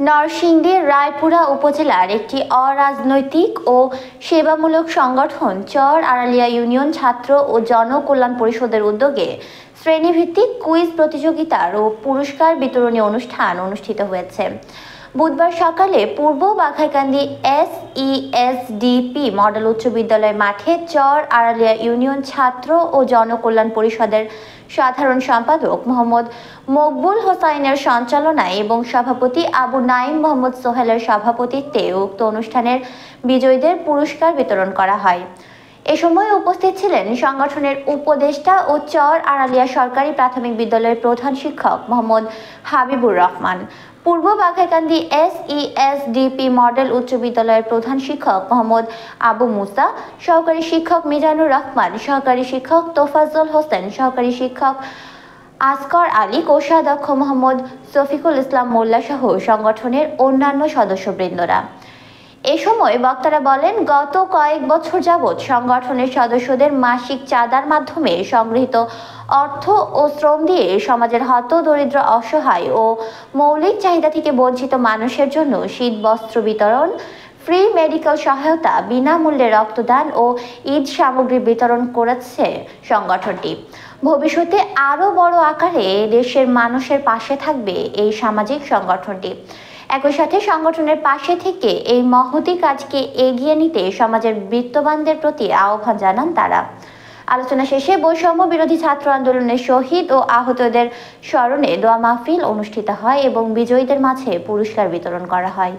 নরসিংদীর রায়পুরা উপজেলার একটি অরাজনৈতিক ও সেবামূলক সংগঠন চর আড়ালিয়া ইউনিয়ন ছাত্র ও জনকল্যাণ পরিষদের উদ্যোগে শ্রেণীভিত্তিক কুইজ প্রতিযোগিতার ও পুরস্কার বিতরণী অনুষ্ঠান অনুষ্ঠিত হয়েছে। বুধবার সকালে পূর্ব বাঘাইকান্দি SESDP মডেল উচ্চ বিদ্যালয় মাঠে চর আড়ালিয়া ইউনিয়ন ছাত্র ও জনকল্যাণ পরিষদের সাধারণ সম্পাদক মোহাম্মদ মকবুল হোসাইনের সঞ্চালনায় এবং সভাপতি আবু নাইম মোহাম্মদ সোহেলের সভাপতিত্বে উক্ত অনুষ্ঠানের বিজয়ীদের পুরস্কার বিতরণ করা হয়। এ সময় উপস্থিত ছিলেন সংগঠনের উপদেষ্টা ও চর আড়ালিয়া সরকারি প্রাথমিক বিদ্যালয়ের প্রধান শিক্ষক মোহাম্মদ হাবিবুর রহমান, পূর্ব বাঘাইকান্দি SESDP মডেল উচ্চ বিদ্যালয়ের প্রধান শিক্ষক মোহাম্মদ আবু মুসা, সহকারী শিক্ষক মিজানুর রহমান, সহকারী শিক্ষক তোফাজ্জল হোসেন, সহকারী শিক্ষক আসগর আলী, কোষাধ্যক্ষ মোহাম্মদ শফিকুল ইসলাম মোল্লা সহ সংগঠনের অন্যান্য সদস্যবৃন্দরা। এ সময় বক্তারা বলেন, গত কয়েক বছর যাবৎ সংগঠনের সদস্যদের মাসিক চাঁদার মাধ্যমে সংগৃহীত অর্থ ও শ্রম দিয়ে সমাজের হত দরিদ্র, অসহায় ও মৌলিক চাহিদা থেকে বঞ্চিত মানুষের জন্য শীত বস্ত্র বিতরণ, ফ্রি মেডিকেল সহায়তা, বিনামূল্যে রক্তদান ও ঈদ সামগ্রী বিতরণ করেছে সংগঠনটি। ভবিষ্যতে আরও বড় আকারে দেশের মানুষের পাশে থাকবে এই সামাজিক সংগঠনটি। একই সাথে সংগঠনের পাশে থেকে এই মহতী কাজকে এগিয়ে নিতে সমাজের বিত্তবানদের প্রতি আহ্বান জানান তারা। আলোচনা শেষে বৈষম্য বিরোধী ছাত্র আন্দোলনের শহীদ ও আহতদের স্মরণে দোয়া মাহফিল অনুষ্ঠিত হয় এবং বিজয়ীদের মাঝে পুরস্কার বিতরণ করা হয়।